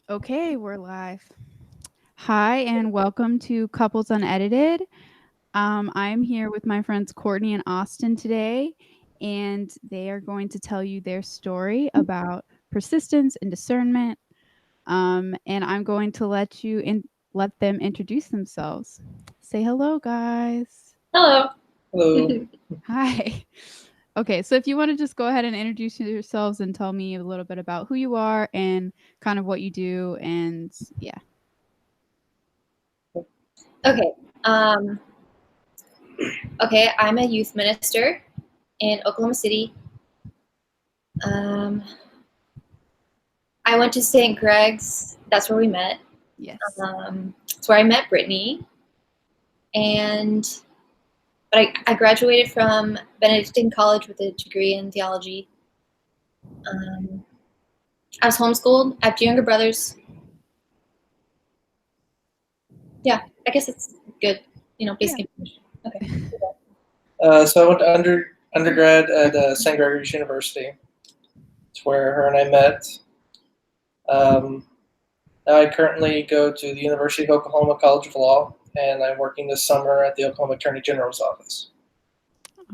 Okay, we're live. Hi, and welcome to Couples Unedited. I'm here with my friends Courtney and Austin today, and they are going to tell you their story about persistence and discernment. And I'm going to let them introduce themselves. Say hello, guys. Hello. Hello. Hi. Okay, so if you want to just go ahead and introduce yourselves and tell me a little bit about who you are and kind of what you do, and yeah. Okay. Um, I'm a youth minister in Oklahoma City. I went to St. Greg's. That's where we met. Yes. It's where I met Brittany. But I graduated from Benedictine College with a degree in theology. I was homeschooled. I have 2 younger brothers. Yeah, I guess it's good. Basic information. Okay. So I went to undergrad at St. Gregory's University. It's where her and I met. Now I currently go to the University of Oklahoma College of Law, and I'm working this summer at the Oklahoma Attorney General's office.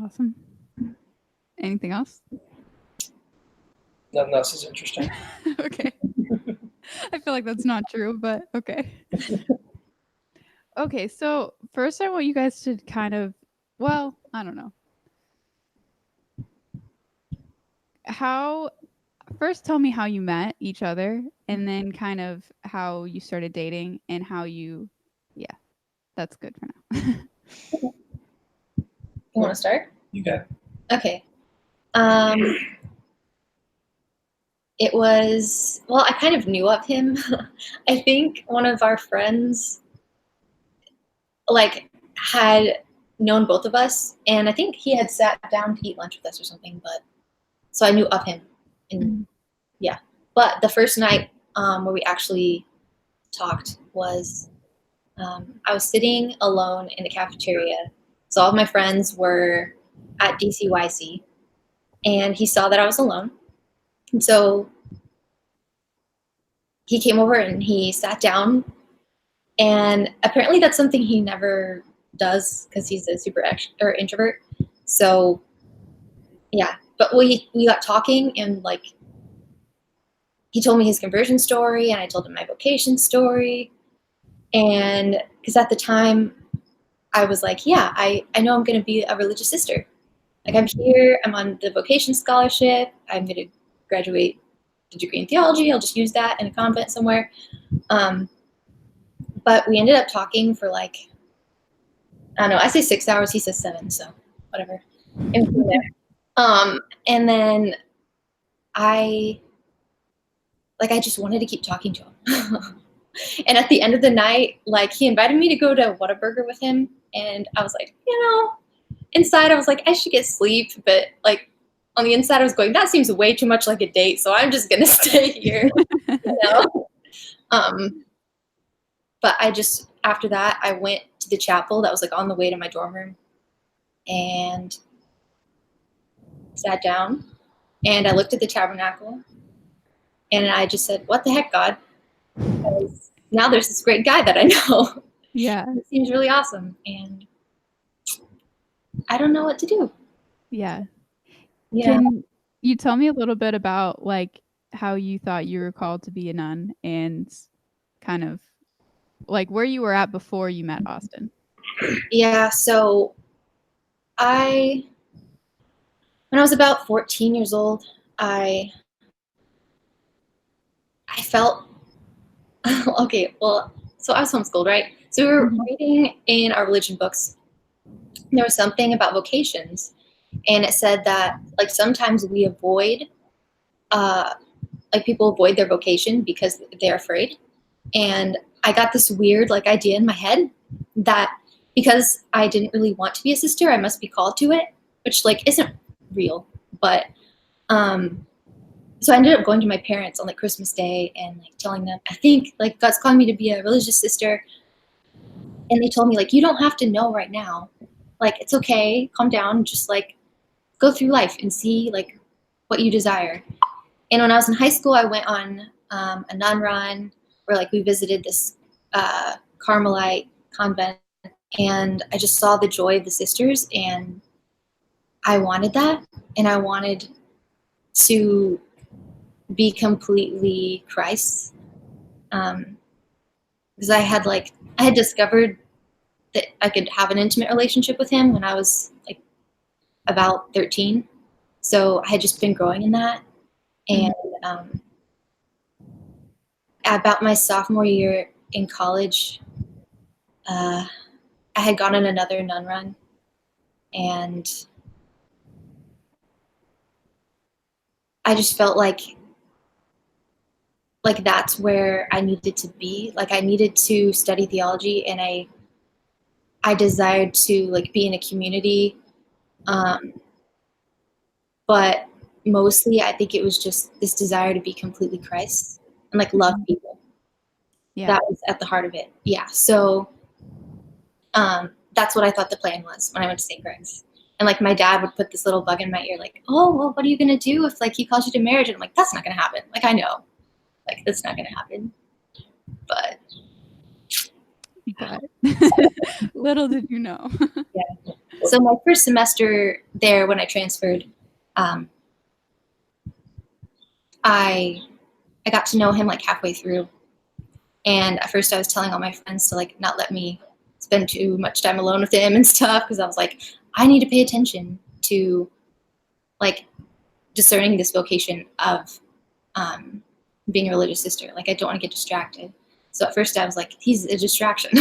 Awesome. Anything else? Nothing else is interesting. Okay. I feel like that's not true, but okay. Okay, so first I want you guys to I don't know. First tell me how you met each other and then kind of how you started dating and that's good for now. You want to start? You got it. Okay. It was, I kind of knew of him. I think one of our friends had known both of us, and I think he had sat down to eat lunch with us or something, so I knew of him. And yeah. But the first night where we actually talked was I was sitting alone in the cafeteria. So all of my friends were at DCYC, and he saw that I was alone. And so he came over and he sat down, and apparently that's something he never does because he's a super introvert. So yeah, but we got talking, and he told me his conversion story, and I told him my vocation story. And because at the time I was like, yeah, I know I'm going to be a religious sister. Like, I'm here, I'm on the vocation scholarship, I'm going to graduate the degree in theology, I'll just use that in a convent somewhere. But we ended up talking for I don't know, I say 6 hours, he says 7, so whatever. And then I just wanted to keep talking to him. And at the end of the night, he invited me to go to Whataburger with him, and I was like, inside I was like, I should get sleep, but on the inside I was going, that seems way too much like a date, so I'm just gonna stay here. But after that I went to the chapel that was on the way to my dorm room and sat down, and I looked at the tabernacle, and I just said, what the heck, God? Because now there's this great guy that I know. Yeah. It seems really awesome, and I don't know what to do. Yeah. Yeah. Can you tell me a little bit about how you thought you were called to be a nun and kind of where you were at before you met Austin? Yeah, so when I was about 14 years old, I felt okay. Well, so I was homeschooled, right? So we were reading in our religion books. There was something about vocations, and it said that sometimes we avoid, people avoid their vocation because they're afraid. And I got this weird idea in my head that because I didn't really want to be a sister, I must be called to it, which isn't real. But so I ended up going to my parents on Christmas Day and telling them, I think God's calling me to be a religious sister. And they told me you don't have to know right now. It's okay, calm down, just go through life and see what you desire. And when I was in high school, I went on a nun run. where like we visited this Carmelite convent, and I just saw the joy of the sisters, and I wanted that, and I wanted to be completely Christ, because I had discovered that I could have an intimate relationship with him when I was like about 13. So I had just been growing in that. And about my sophomore year in college, I had gone on another nun run, and I just felt like that's where I needed to be. Like I needed to study theology, and I desired to like be in a community. But mostly I think it was just this desire to be completely Christ and like love people. Yeah. That was at the heart of it. Yeah. So that's what I thought the plan was when I went to St. Greg's. And like my dad would put this little bug in my ear, like, oh, well, what are you gonna do if like he calls you to marriage? And I'm like, that's not gonna happen. Like I know. Like that's not gonna happen. But little did you know. Yeah. So my first semester there when I transferred, I got to know him like halfway through. And at first I was telling all my friends to like not let me spend too much time alone with him and stuff, because I was like, I need to pay attention to like discerning this vocation of being a religious sister. Like I don't want to get distracted. So at first I was like, he's a distraction.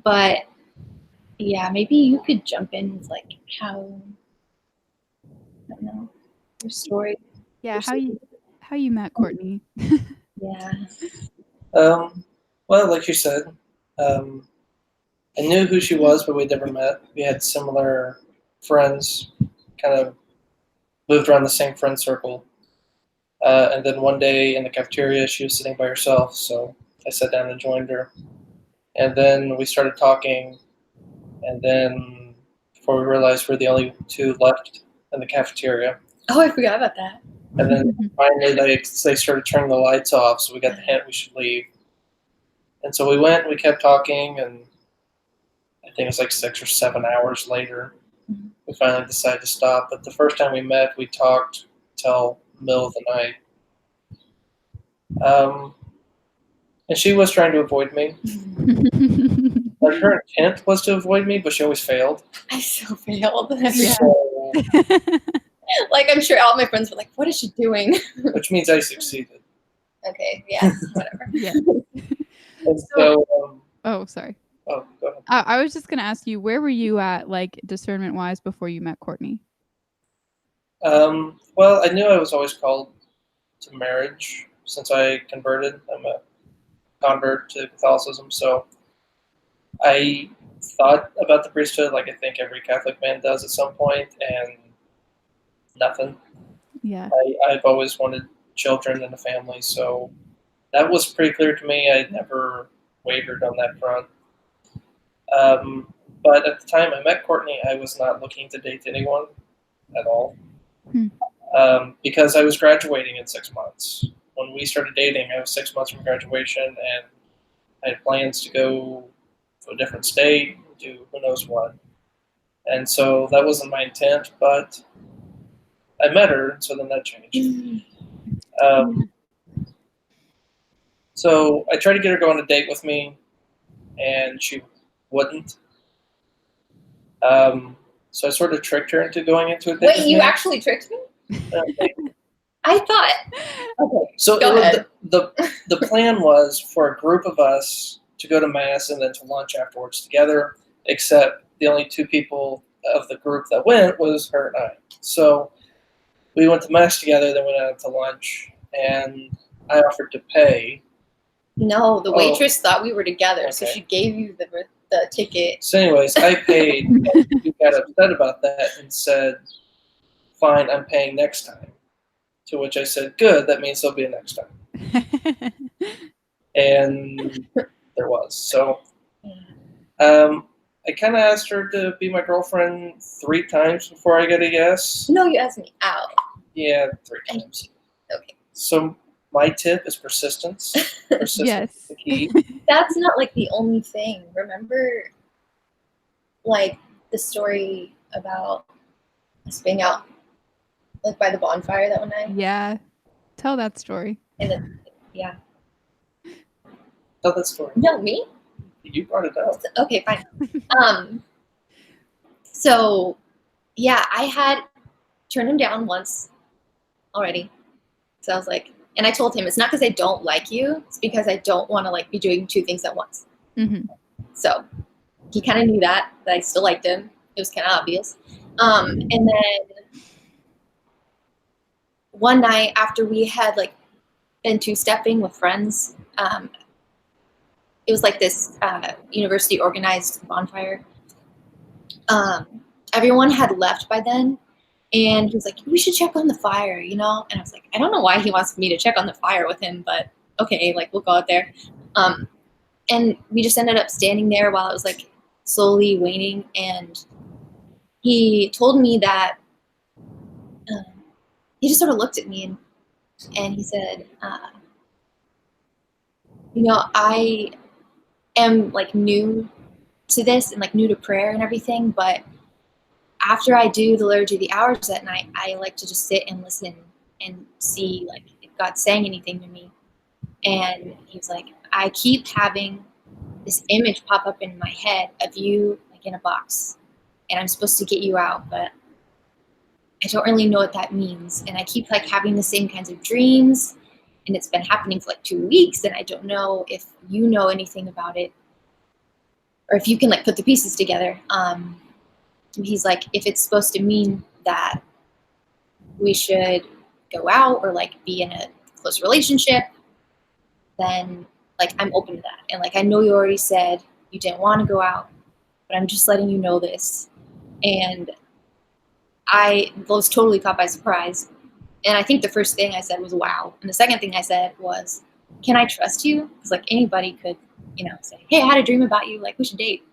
But yeah, maybe you could jump in with like how, I don't know, your story. Yeah, how you met Courtney. Yeah. Well, like you said, I knew who she was, but we'd never met. We had similar friends, kind of moved around the same friend circle. And then one day in the cafeteria, she was sitting by herself, so I sat down and joined her. And then we started talking, and then before we realized we're the only two left in the cafeteria. Oh, I forgot about that. And then finally they started turning the lights off, so we got the hint we should leave. And so we went, we kept talking, and I think it was like 6 or 7 hours later, we finally decided to stop. But the first time we met, we talked till the middle of the night. And she was trying to avoid me. Like her intent was to avoid me, but she always failed. I so failed. So, like I'm sure all my friends were like, what is she doing? which means I succeeded. Okay, yeah, whatever. Yeah. And so Oh, sorry. oh, go ahead. I was just gonna ask you, where were you at, like discernment wise, before you met Courtney? Well, I knew I was always called to marriage since I converted. I'm a convert to Catholicism, so I thought about the priesthood like I think every Catholic man does at some point, and nothing. Yeah. I've always wanted children and a family, so that was pretty clear to me. I never wavered on that front. But at the time I met Courtney, I was not looking to date anyone at all. Because I was graduating in 6 months. When we started dating, I was 6 months from graduation, and I had plans to go to a different state, do who knows what. And so that wasn't my intent, but I met her, so then that changed. So I tried to get her to go on a date with me, and she wouldn't. So I sort of tricked her into going into a date. Wait, you actually tricked me? I thought. Okay. So Go ahead. the plan was for a group of us to go to mass and then to lunch afterwards together. Except the only two people of the group that went was her and I. So we went to mass together, then went out to lunch, and I offered to pay. No, the waitress thought we were together, so Okay. she gave you the ticket. So anyways, I paid, and she got upset about that and said, fine, I'm paying next time. To which I said, good, that means there'll be a next time. And there was. So I kind of asked her to be my girlfriend 3 times before I got a yes. No, you asked me out. Yeah, 3 times. Okay. So my tip is persistence. Persistence Yes. is the key. That's not like the only thing. Remember, like the story about us being out like by the bonfire that one night? Yeah. Tell that story. And then, yeah. Tell that story. No, me? You brought it up. Okay, fine. So yeah, I had turned him down once already. So I was like, and I told him it's not because I don't like you, it's because I don't want to like be doing two things at once. Mm-hmm. So he kind of knew that I still liked him. It was kind of obvious. And then one night after we had like been two-stepping with friends, it was like this university organized bonfire. Everyone had left by then, and he was like, we should check on the fire, you know? And I was like, I don't know why he wants me to check on the fire with him, but okay, like we'll go out there. And we just ended up standing there while it was like slowly waning, and he told me that he just sort of looked at me and he said, you know, I am like new to this and like new to prayer and everything, but after I do the liturgy of the hours at night, I like to just sit and listen and see like if God's saying anything to me. And he was like, I keep having this image pop up in my head of you like in a box, and I'm supposed to get you out, but I don't really know what that means. And I keep like having the same kinds of dreams, and it's been happening for like 2 weeks, and I don't know if you know anything about it or if you can like put the pieces together. He's like, if it's supposed to mean that we should go out or like be in a close relationship, then like I'm open to that. And like I know you already said you didn't want to go out, but I'm just letting you know this. And I was totally caught by surprise. And I think the first thing I said was wow. And the second thing I said was, can I trust you? Because like anybody could, you know, say, hey, I had a dream about you, like we should date.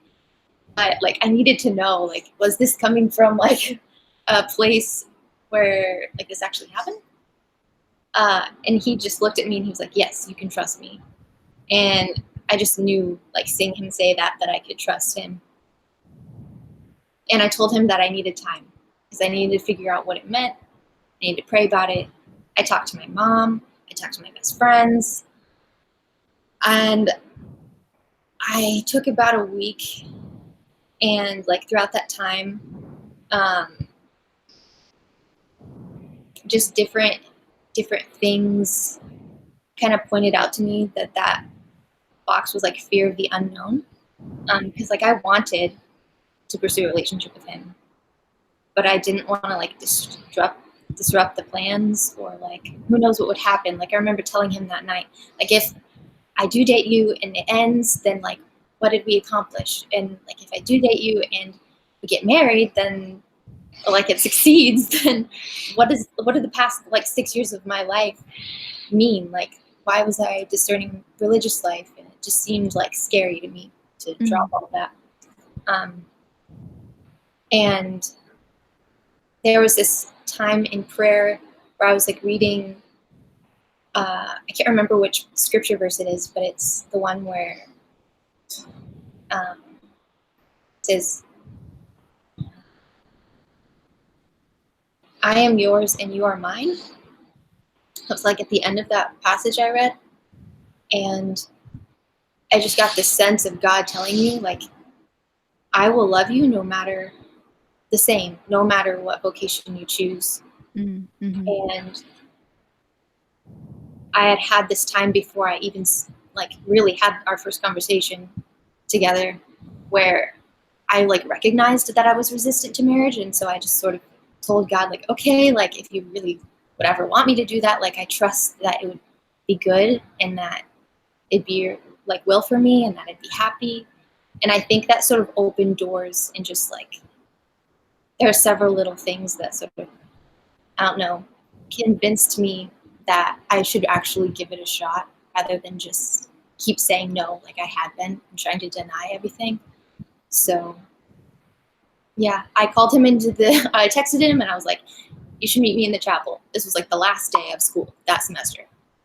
But like I needed to know, like, was this coming from like a place where like this actually happened? And he just looked at me and he was like, yes, you can trust me. And I just knew, like, seeing him say that I could trust him. And I told him that I needed time because I needed to figure out what it meant. I needed to pray about it. I talked to my mom. I talked to my best friends. And I took about a week. And like throughout that time, just different things kind of pointed out to me that box was like fear of the unknown. Because like I wanted to pursue a relationship with him, but I didn't want to like disrupt the plans, or like who knows what would happen. Like I remember telling him that night, like if I do date you and it ends, then like what did we accomplish? And like if I do date you and we get married, then or like it succeeds, then what did the past like 6 years of my life mean? Like why was I discerning religious life? And it just seemed like scary to me to drop all of that. And there was this time in prayer where I was like reading, I can't remember which scripture verse it is, but it's the one where it says, I am yours and you are mine. It was like at the end of that passage I read. And I just got this sense of God telling me, like, I will love you no matter the same, no matter what vocation you choose. Mm-hmm. And I had this time before I even like really had our first conversation together where I like recognized that I was resistant to marriage. And so I just sort of told God, like, okay, like if you really would ever want me to do that, like I trust that it would be good and that it'd be like will for me and that I'd be happy. And I think that sort of opened doors, and just like there are several little things that sort of, I don't know, convinced me that I should actually give it a shot rather than just keep saying no like I had been and trying to deny everything. So yeah, I called him I texted him and I was like, you should meet me in the chapel. This was like the last day of school that semester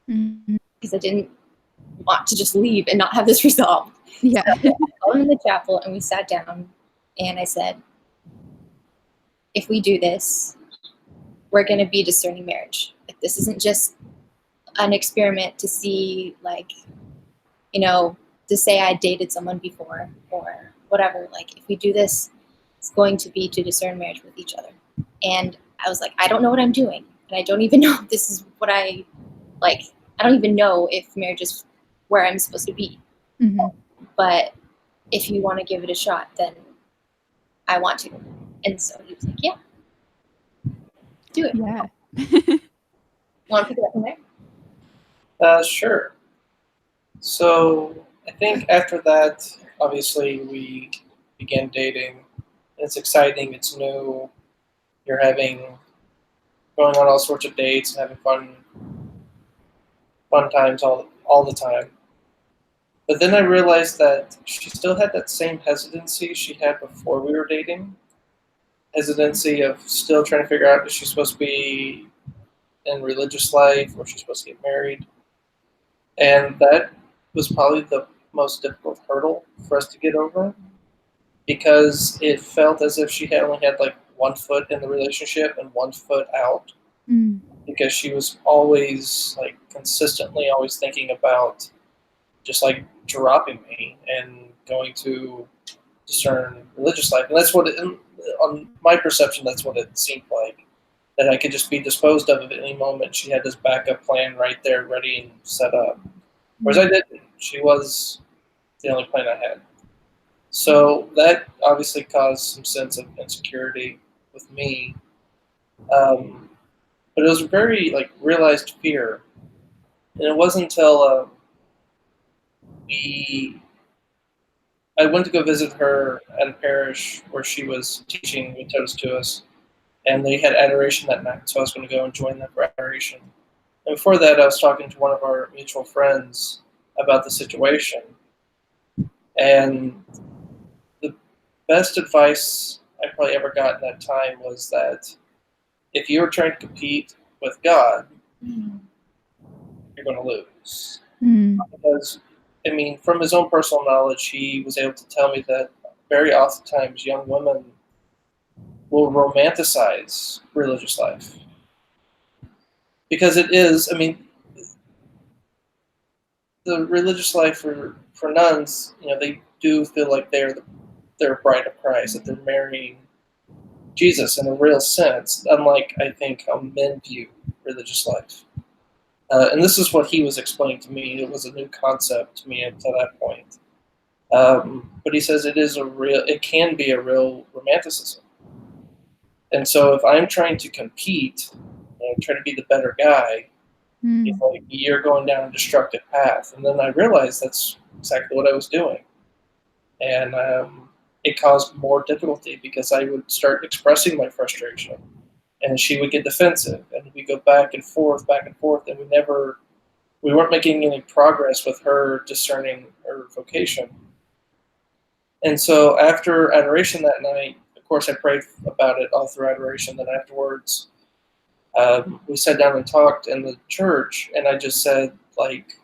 because I didn't want to just leave and not have this resolved. Yeah. So I called him in the chapel and we sat down and I said, if we do this, we're going to be discerning marriage. Like, this isn't just an experiment to see, like, you know, to say I dated someone before or whatever. Like, if we do this, it's going to be to discern marriage with each other. And I was like, I don't know what I'm doing. And I don't even know if this is what I like. I don't even know if marriage is where I'm supposed to be. But if you want to give it a shot, then I want to. And so he was like, yeah, do it. Yeah. Want to pick it up from there? Sure. So I think after that, obviously, we began dating. It's exciting. It's new. You're going on all sorts of dates and having fun times all the time. But then I realized that she still had that same hesitancy she had before we were dating. Hesitancy of still trying to figure out if she's supposed to be in religious life or she's supposed to get married. And that was probably the most difficult hurdle for us to get over because it felt as if she had only had like 1 foot in the relationship and 1 foot out. Because she was always like consistently always thinking about just like dropping me and going to discern religious life. And that's what on my perception, that's what it seemed like, that I could just be disposed of at any moment. She had this backup plan right there ready and set up. Whereas I didn't. She was the only plan I had. So that obviously caused some sense of insecurity with me. But it was very like realized fear. And it wasn't until I went to go visit her at a parish where she was teaching Toast to us, and they had adoration that night, so I was going to go and join them for adoration. And before that, I was talking to one of our mutual friends about the situation, and the best advice I probably ever got in that time was that if you were trying to compete with God, you're going to lose. Because, I mean, from his own personal knowledge, he was able to tell me that very oftentimes young women will romanticize religious life. Because it is, I mean, the religious life for nuns, you know, they do feel like they're a bride of Christ, that they're marrying Jesus in a real sense, unlike, I think, how men view religious life. And this is what he was explaining to me. It was a new concept to me until that point. But he says it can be a real romanticism. And so if I'm trying to compete and try to be the better guy, like, you're going down a destructive path. And then I realized that's exactly what I was doing. And it caused more difficulty because I would start expressing my frustration. And she would get defensive, and we go back and forth, and we weren't making any progress with her discerning her vocation. And so after adoration that night, of course, I prayed about it all through adoration. Then afterwards, we sat down and talked in the church, and I just said, like,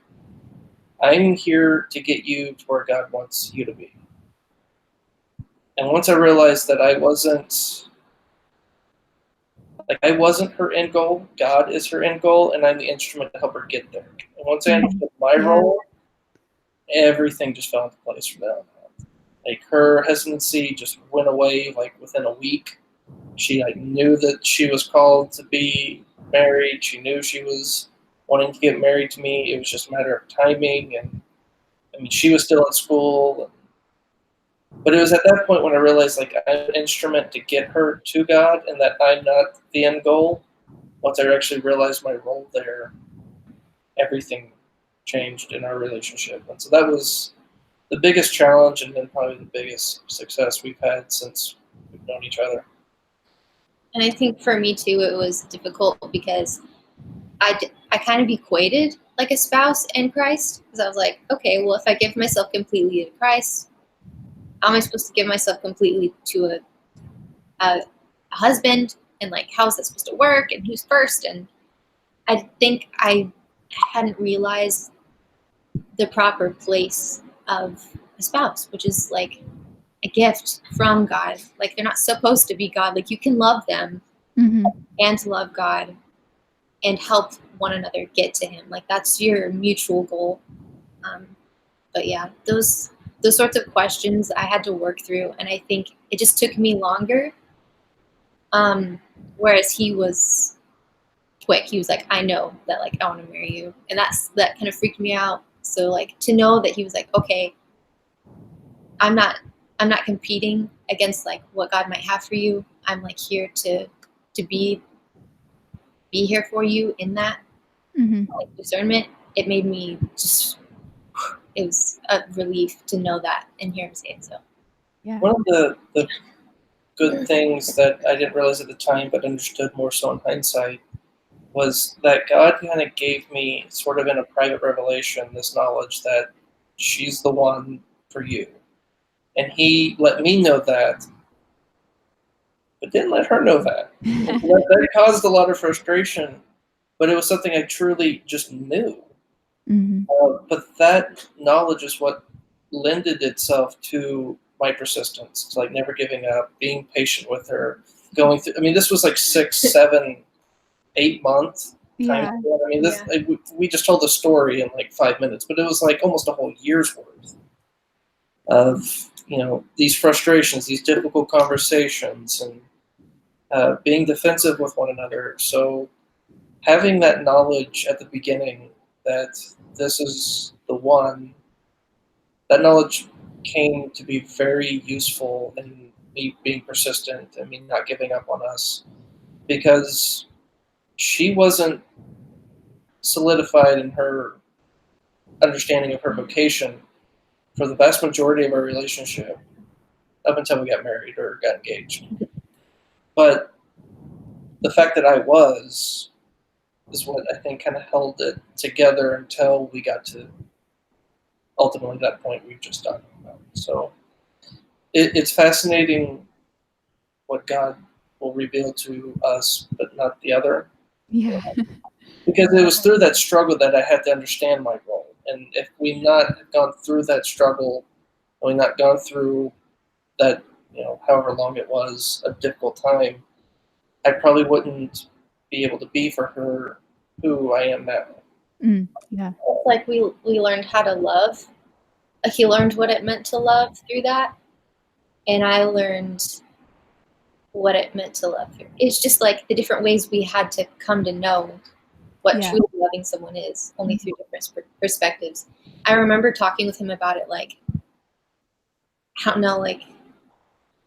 I'm here to get you to where God wants you to be. And once I realized that I wasn't her end goal, God is her end goal, and I'm the instrument to help her get there. And once I understood my role, everything just fell into place from there on out. Like, her hesitancy just went away like within a week. She knew that she was called to be married. She knew she was wanting to get married to me. It was just a matter of timing. And I mean, she was still at school. But it was at that point when I realized, like, I'm an instrument to get her to God, and that I'm not the end goal. Once I actually realized my role there, everything changed in our relationship. And so that was the biggest challenge, and then probably the biggest success we've had since we've known each other. And I think for me too, it was difficult because I kind of equated like a spouse and Christ, because I was like, okay, well, if I give myself completely to Christ, how am I supposed to give myself completely to a husband and like how's that supposed to work and who's first. And I think I hadn't realized the proper place of a spouse, which is like a gift from God. Like they're not supposed to be God. Like you can love them and love God and help one another get to Him. Like that's your mutual goal. But yeah, those sorts of questions I had to work through, and I think it just took me longer. Whereas he was quick. He was like, I know that like I want to marry you, and that kind of freaked me out. So like to know that he was like, okay, I'm not competing against like what God might have for you. I'm like here to be here for you in that like discernment. It made me just, it was a relief to know that and hear him say it. So Yeah. One of the good things that I didn't realize at the time, but understood more so in hindsight, was that God kind of gave me, sort of in a private revelation, this knowledge that she's the one for you. And He let me know that, but didn't let her know that. That caused a lot of frustration, but it was something I truly just knew. But that knowledge is what lended itself to my persistence, to like never giving up, being patient with her, going through. I mean, this was like 6, 7, 8 months. Yeah. I mean, this we just told the story in like 5 minutes, but it was like almost a whole year's worth of these frustrations, these difficult conversations, and being defensive with one another. So having that knowledge at the beginning that this is the one, that knowledge came to be very useful in me being persistent and me not giving up on us, because she wasn't solidified in her understanding of her vocation for the vast majority of our relationship up until we got married or got engaged. But the fact that I was is what I think kind of held it together until we got to ultimately that point we've just talked about. So it's fascinating what God will reveal to us, but not the other. Yeah. Because it was through that struggle that I had to understand my role. And if we not gone through that struggle, and we not gone through that, however long it was, a difficult time, I probably wouldn't be able to be for her who I am now. Yeah. like we learned how to love. He learned what it meant to love through that, and I learned what it meant to love. It's just like the different ways we had to come to know what truly loving someone is, only through different perspectives. I remember talking with him about it, like, I don't know, like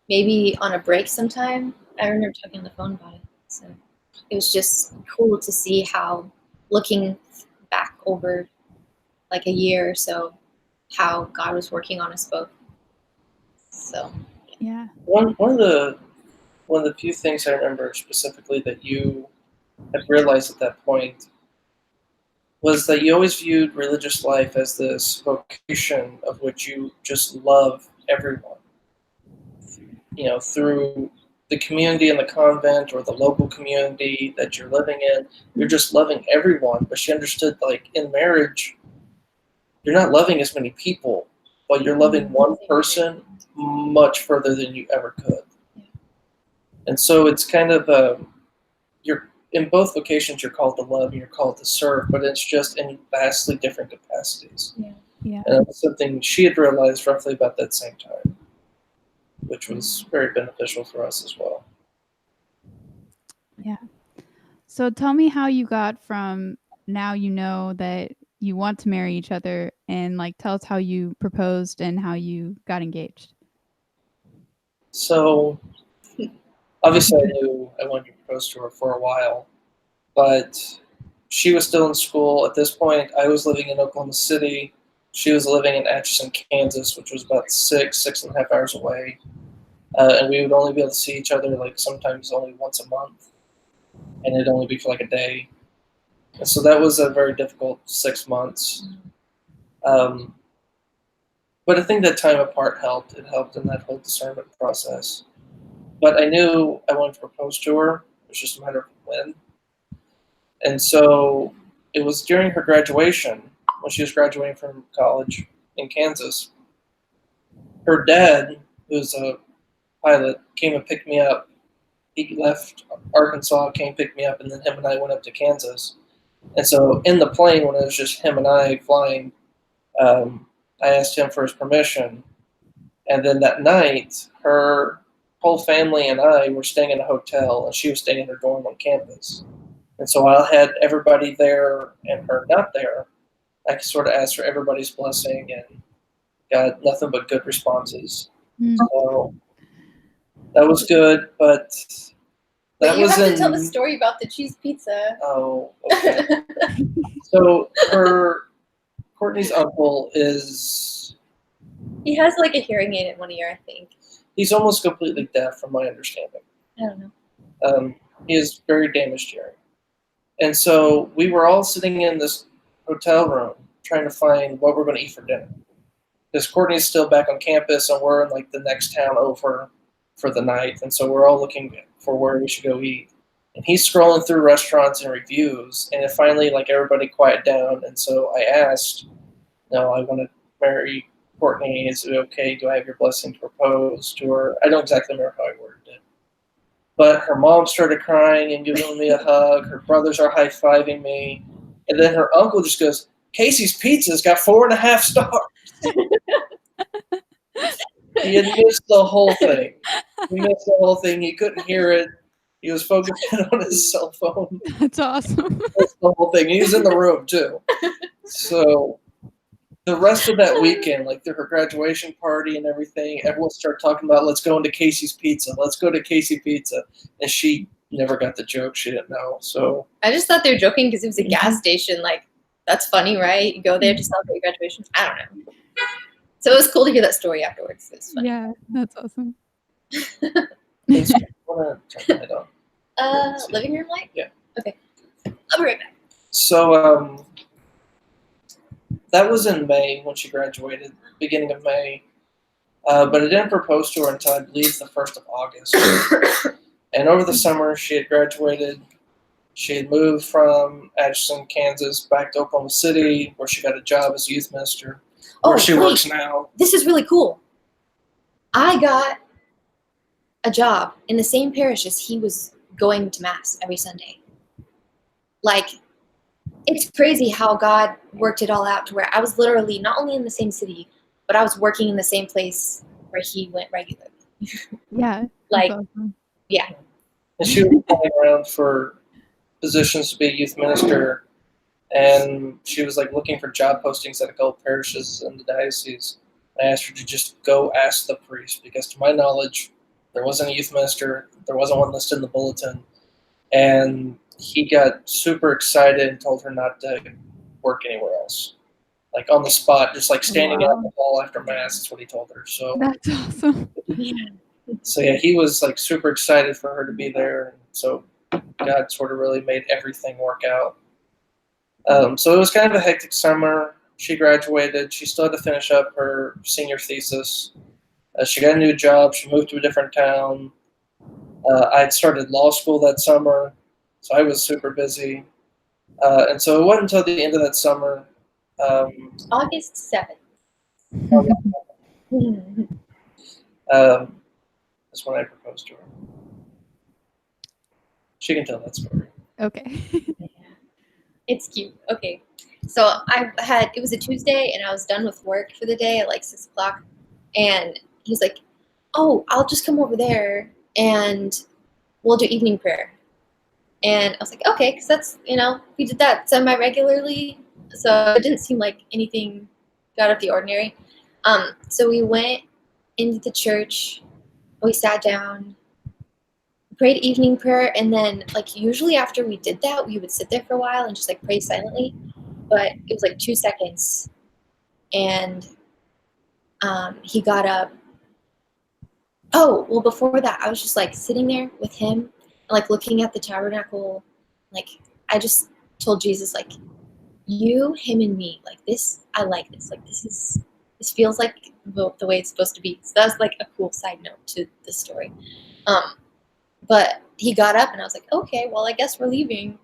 maybe on a break sometime. I remember talking on the phone about it. So it was just cool to see how, looking back over like a year or so, how God was working on us both. So Yeah. One of the few things I remember specifically that you had realized at that point was that you always viewed religious life as this vocation of which you just love everyone. Through the community in the convent or the local community that you're living in, you're just loving everyone. But she understood, like, in marriage, you're not loving as many people, but you're loving one person much further than you ever could. And so it's kind of you're in both vocations. You're called to love and you're called to serve, but it's just in vastly different capacities. Yeah. And it was something she had realized roughly about that same time, which was very beneficial for us as well. Yeah. So tell me how you got from now you know that you want to marry each other, and like tell us how you proposed and how you got engaged. So obviously I knew I wanted to propose to her for a while, but she was still in school. At this point, I was living in Oklahoma City. She was living in Atchison, Kansas, which was about 6.5 hours away. And we would only be able to see each other like sometimes only once a month, and it'd only be for like a day. And so that was a very difficult 6 months. But I think that time apart helped. It helped in that whole discernment process. But I knew I wanted to propose to her, was just a matter of when. And so it was during her graduation, when she was graduating from college in Kansas. Her dad, who's a pilot, came and picked me up. He left Arkansas, came pick me up, and then him and I went up to Kansas. And so in the plane, when it was just him and I flying, I asked him for his permission. And then that night, her whole family and I were staying in a hotel, and she was staying in her dorm on campus. And so I had everybody there and her not there. I sort of asked for everybody's blessing and got nothing but good responses. Mm. So that was good, but that But you was have in. to tell the story about the cheese pizza. Oh, okay. So Courtney's uncle is. He has like a hearing aid in one ear, I think. He's almost completely deaf, from my understanding. I don't know. He has very damaged hearing. And so we were all sitting in this hotel room trying to find what we're going to eat for dinner. Because Courtney's still back on campus, and we're in like the next town over for the night. And so we're all looking for where we should go eat. And he's scrolling through restaurants and reviews, and it finally, like, everybody quiet down. And so I asked, no, I want to marry Courtney. Is it okay? Do I have your blessing to propose to her? I don't exactly remember how I worded it. But her mom started crying and giving me a hug. Her brothers are high-fiving me. And then her uncle just goes, Casey's Pizza's got 4.5 stars. He had missed the whole thing. He missed the whole thing. He couldn't hear it. He was focusing on his cell phone. That's awesome. That's the whole thing. He was in the room, too. So the rest of that weekend, like through her graduation party and everything, everyone started talking about, let's go into Casey's Pizza. Let's go to Casey Pizza. And she never got the joke. She didn't know. So I just thought they were joking because it was a gas station. Like, that's funny, right? You go there to celebrate your graduation. I don't know. So it was cool to hear that story afterwards. It was funny. Yeah, that's awesome. thanks. I want to turn that on. Living room light? Yeah. Okay. I'll be right back. So that was in May when she graduated, beginning of May. But I didn't propose to her until, I believe, the 1st of August. And over the summer, she had graduated. She had moved from Atchison, Kansas, back to Oklahoma City, where she got a job as a youth minister, where she works now. This is really cool. I got a job in the same parish as he was going to Mass every Sunday. Like, it's crazy how God worked it all out to where I was literally not only in the same city, but I was working in the same place where he went regularly. Yeah. Like, awesome. yeah. And she was applying around for positions to be a youth minister, and she was like looking for job postings at a couple parishes in the diocese. I asked her to just go ask the priest, because to my knowledge, there wasn't a youth minister, there wasn't one listed in the bulletin, and he got super excited and told her not to work anywhere else. Like on the spot, just like standing out in the hall after Mass, is what he told her. So That's awesome. So yeah, he was like super excited for her to be there, and so God sort of really made everything work out. So it was kind of a hectic summer. She graduated. She still had to finish up her senior thesis. She got a new job. She moved to a different town. I had started law school that summer, so I was super busy. And so it wasn't until the end of that summer. August 7th. That's when I proposed to her. She can tell that story. Okay. It's cute. Okay. So it was a Tuesday and I was done with work for the day at like 6 o'clock. And he was like, oh, I'll just come over there and we'll do evening prayer. And I was like, okay, because that's, we did that semi-regularly. So it didn't seem like anything out of the ordinary. So we went into the church, we sat down, prayed evening prayer, and then like usually after we did that, we would sit there for a while and just like pray silently. But it was like 2 seconds. And he got up. Oh, well, before that, I was just like sitting there with him and like looking at the tabernacle. Like I just told Jesus, like, you, him, and me, like this, I like this. Like this feels like the way it's supposed to be. So that was like a cool side note to the story. But he got up, and I was like, okay, well, I guess we're leaving.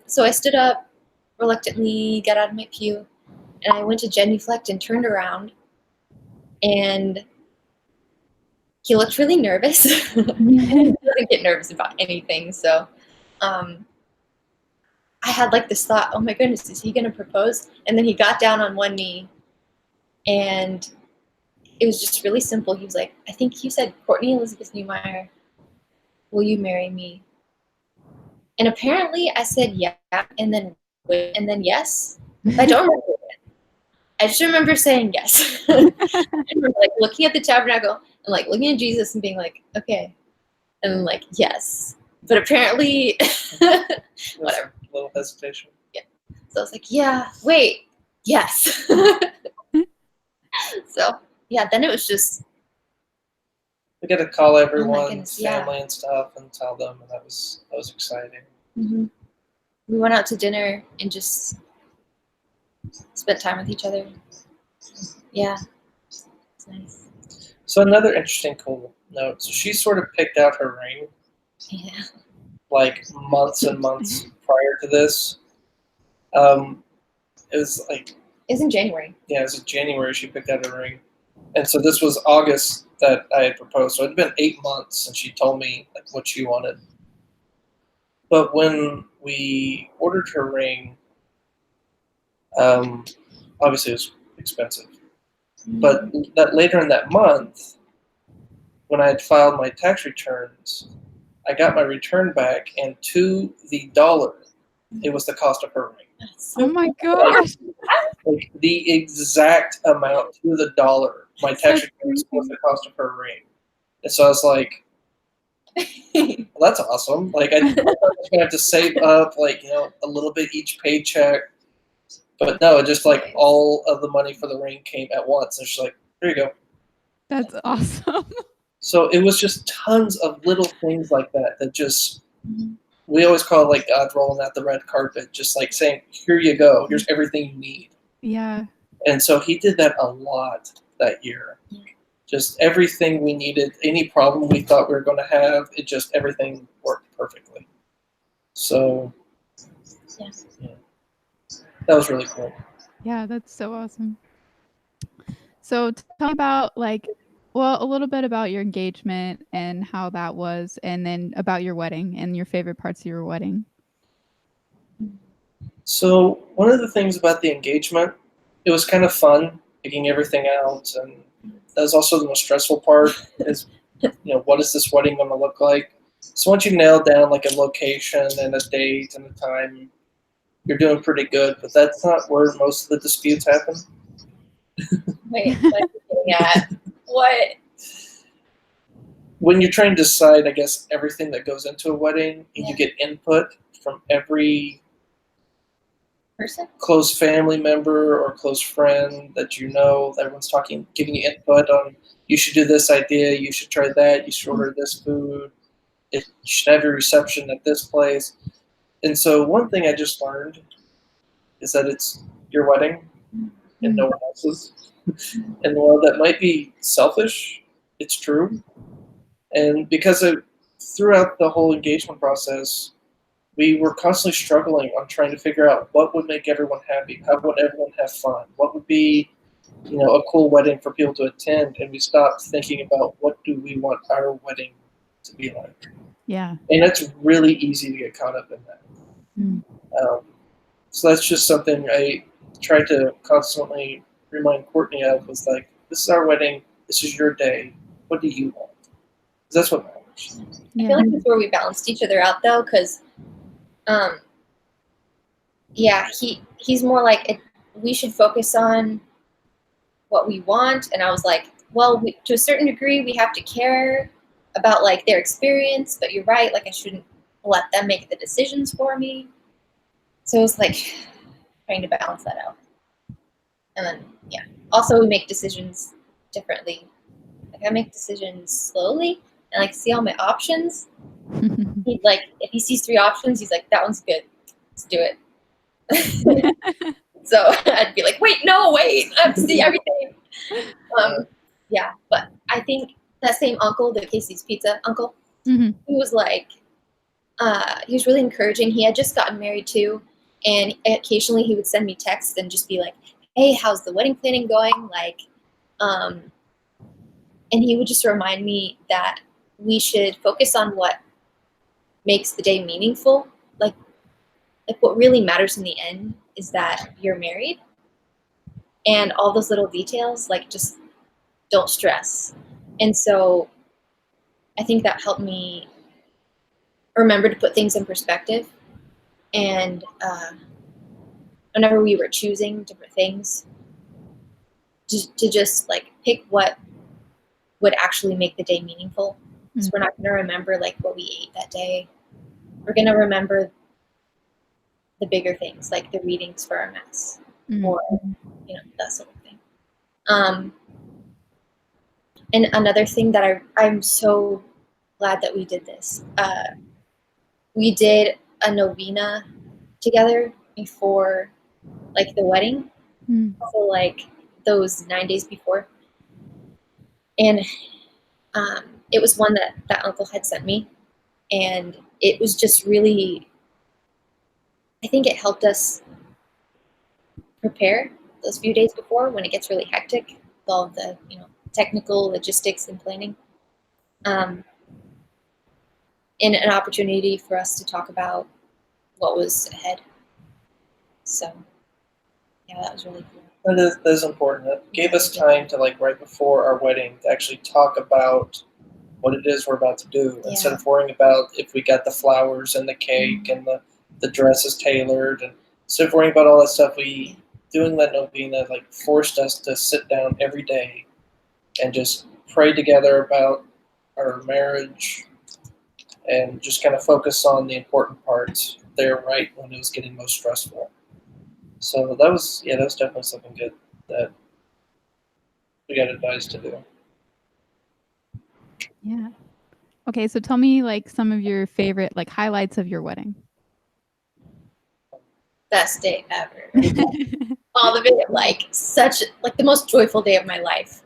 So I stood up reluctantly, got out of my pew, and I went to genuflect and turned around, and he looked really nervous. He doesn't get nervous about anything, so I had like this thought, oh my goodness, is he going to propose? And then he got down on one knee, and it was just really simple. He was like, I think he said, Courtney Elizabeth Newmeyer, will you marry me? And apparently I said yeah, and then yes. I don't remember it. I just remember saying yes. I remember like looking at the tabernacle and like looking at Jesus and being like, okay. And then like, yes. But apparently, whatever. A little hesitation. Yeah. So I was like, yeah, wait, yes. So yeah, then it was just. We got to call everyone's goodness, family and stuff and tell them, and that was exciting. Mm-hmm. We went out to dinner and just spent time with each other. Yeah, it's nice. So another interesting cool note. So she sort of picked out her ring Yeah. like months and months prior to this. It was like It was in January. Yeah, it was in January she picked out her ring. And so this was August that I had proposed. So it had been 8 months and she told me like what she wanted. But when we ordered her ring, obviously it was expensive. But that later in that month, when I had filed my tax returns, I got my return back, and to the dollar, it was the cost of her ring. Oh my gosh! Like the exact amount to the dollar, my tax returns was the cost of her ring. And so I was like, well, that's awesome. Like I thought I was gonna have to save up like, a little bit each paycheck. But no, it just like all of the money for the ring came at once. And she's like, here you go. That's awesome. So it was just tons of little things like that just, we always call it like God rolling out the red carpet, just like saying, here you go. Here's everything you need. Yeah. And so he did that a lot that year. Just everything we needed, any problem we thought we were going to have, everything worked perfectly. So, yeah. That was really cool. Yeah, that's so awesome. So tell me about a little bit about your engagement and how that was, and then about your wedding and your favorite parts of your wedding. So one of the things about the engagement, it was kind of fun picking everything out, and that was also the most stressful part is, what is this wedding going to look like? So once you nail down like a location and a date and a time, you're doing pretty good, but that's not where most of the disputes happen. Wait, what are you getting at? What? When you're trying to decide, I guess, everything that goes into a wedding, and you get input from every person, close family member or close friend that everyone's giving you input on, you should do this idea, you should try that, you should order this food, you should have your reception at this place. And so one thing I just learned is that it's your wedding and no one else's. And while that might be selfish, it's true. And because throughout the whole engagement process, we were constantly struggling on trying to figure out what would make everyone happy, how would everyone have fun, what would be, a cool wedding for people to attend, and we stopped thinking about what do we want our wedding to be like. Yeah. And it's really easy to get caught up in that. So that's just something I try to constantly remind Courtney of, was like, this is our wedding, this is your day, what do you want? Because that's what matters. I feel like that's where we balanced each other out, though, because he's more like, we should focus on what we want, and I was like, well, to a certain degree we have to care about like their experience, but you're right, like I shouldn't let them make the decisions for me. So it was like trying to balance that out. And then also we make decisions differently. Like I make decisions slowly and like see all my options. He'd like, if he sees 3 options, he's like, that one's good, let's do it. So I'd be like, wait, I have to see everything. But I think that same uncle, the Casey's Pizza uncle, Mhm. He was like, he was really encouraging. He had just gotten married too, and occasionally he would send me texts and just be like, "Hey, how's the wedding planning going?" Like, and he would just remind me that we should focus on what makes the day meaningful. Like what really matters in the end is that you're married, and all those little details, like, just don't stress. And so I think that helped me remember to put things in perspective. And whenever we were choosing different things, to just like pick what would actually make the day meaningful. Because we're not going to remember like what we ate that day. We're going to remember the bigger things, like the readings for our mass, or that sort of thing. And another thing that I'm so glad that we did this. We did a novena together before like the wedding. So like those 9 days before. And it was one that uncle had sent me. And it was just really, I think it helped us prepare those few days before when it gets really hectic with all of the, technical logistics and planning. And an opportunity for us to talk about what was ahead. So, yeah, that was really cool. That is important. It gave us time to, like, right before our wedding to actually talk about what it is we're about to do, instead of worrying about if we got the flowers and the cake and the dress is tailored. And instead of worrying about all that stuff, doing that novena, like, forced us to sit down every day and just pray together about our marriage and just kind of focus on the important parts there right when it was getting most stressful. So that was definitely something good that we got advised to do. Yeah. Okay, so tell me like some of your favorite like highlights of your wedding. Best day ever. All of it, like such like the most joyful day of my life,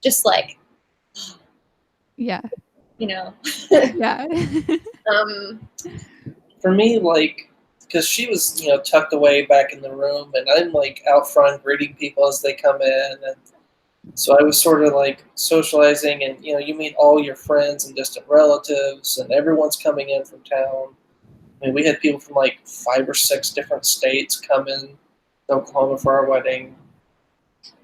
just like Yeah. Yeah. For me, like, because she was, tucked away back in the room, and I'm like out front greeting people as they come in, and so I was sort of like socializing, and you meet all your friends and distant relatives, and everyone's coming in from town. I mean, we had people from like 5 or 6 different states come in to Oklahoma for our wedding.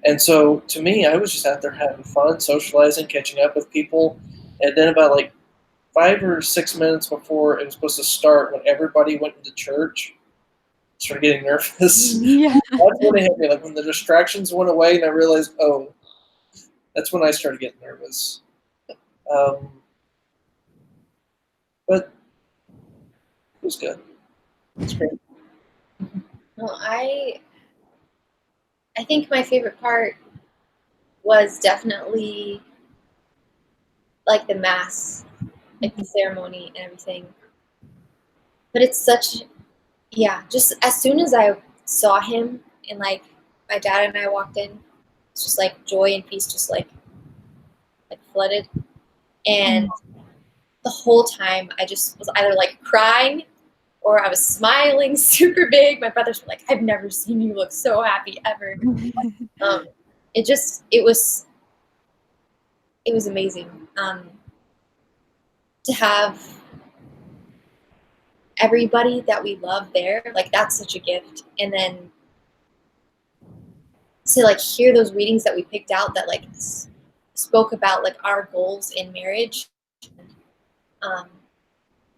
And so to me, I was just out there having fun, socializing, catching up with people. And then about like 5 or 6 minutes before it was supposed to start, when everybody went into church, I started getting nervous. Yeah. That's when it hit me. Like when the distractions went away and I realized, oh, that's when I started getting nervous. But it was good. It's great. Well, I think my favorite part was definitely like the mass, like the ceremony and everything. But it's just as soon as I saw him and like my dad and I walked in, it's just like joy and peace just like flooded. And the whole time I just was either like crying or I was smiling super big. My brothers were like, "I've never seen you look so happy ever." It was amazing to have everybody that we love there. Like that's such a gift. And then to like hear those readings that we picked out that like spoke about like our goals in marriage, the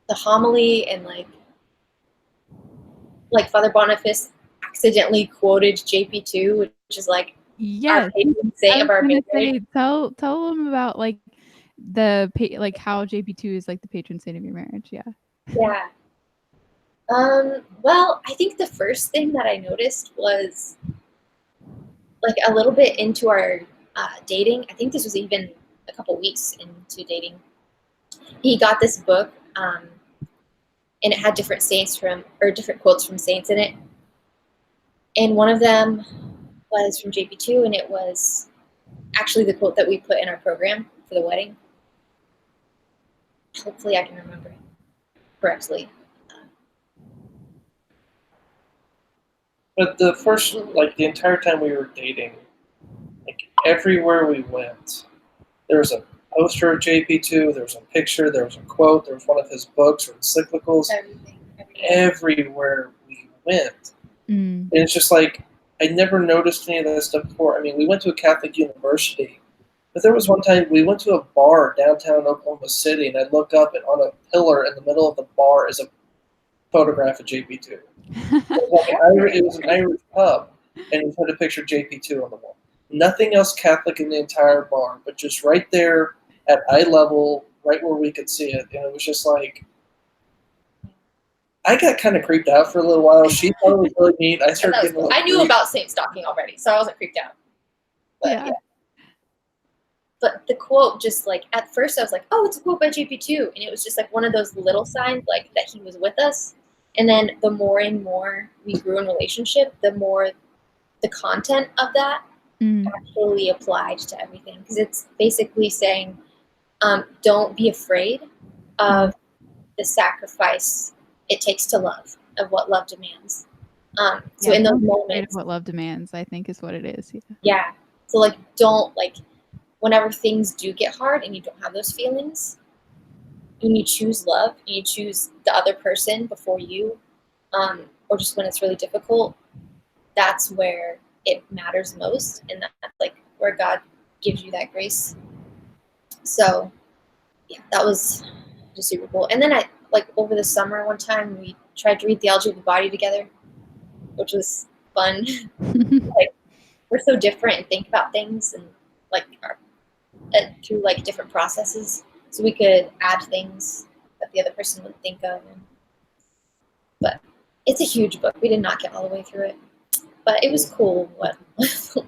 homily, and like Father Boniface accidentally quoted JP2, which is like our patron saint of our marriage. Tell them about like how JP2 is like the patron saint of your marriage. Yeah. Yeah. Well, I think the first thing that I noticed was like a little bit into our dating. I think this was even a couple weeks into dating. He got this book, and it had different different quotes from saints in it. And one of them was from JP2, and it was actually the quote that we put in our program for the wedding. Hopefully I can remember it correctly. But the first, like the entire time we were dating, like everywhere we went, there was a poster of JP2, there was a picture, there was a quote, there was one of his books or encyclicals. Everything. Everywhere we went. Mm. And it's just like, I never noticed any of that stuff before. I mean, we went to a Catholic university, but there was one time we went to a bar downtown Oklahoma City, and I look up, and on a pillar in the middle of the bar is a photograph of JP2. It was an Irish pub, and it had a picture of JP2 on the wall. Nothing else Catholic in the entire bar, but just right there at eye level, right where we could see it. And it was just like, I got kind of creeped out for a little while. She thought it was really neat. I started getting. I knew about saint stalking already, so I wasn't creeped out. But Yeah. But the quote, just like at first, I was like, "Oh, it's a quote by JP2," and it was just like one of those little signs, like that he was with us. And then the more and more we grew in relationship, the more the content of that actually applied to everything, because it's basically saying, don't be afraid of the sacrifice it takes to love, of what love demands. So in those Don't be afraid of moments, what love demands, I think is what it is. yeah. So like, don't like, whenever things do get hard and you don't have those feelings, and you choose love, and you choose the other person before you, or just when it's really difficult, that's where it matters most, and that's like where God gives you that grace. So yeah, that was just super cool. And then I, like, over the summer one time, we tried to read Theology of the Body together, which was fun. Like, we're so different and think about things, and like through like different processes, so we could add things that the other person would think of. But it's a huge book. We did not get all the way through it, but it was cool.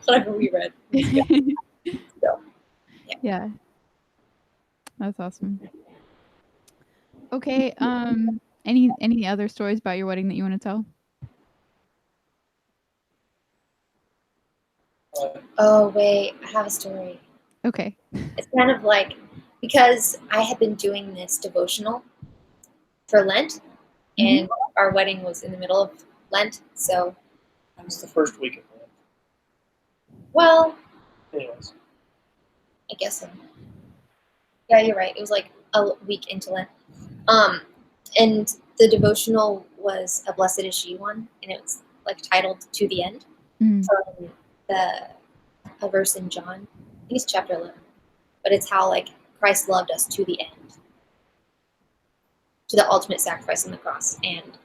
Whatever we read. So, Yeah. That's awesome. Okay. Any other stories about your wedding that you want to tell? oh wait, I have a story. Okay. It's kind of like, because I had been doing this devotional for Lent, and our wedding was in the middle of Lent, so It was the first week of Lent. well, Anyways. I guess so. Yeah, you're right. It was like a week into Lent. And the devotional was a Blessed is She one, and it was like titled To the End, from a verse in John. I think it's chapter 11. But it's how like Christ loved us to the end, to the ultimate sacrifice on the cross. And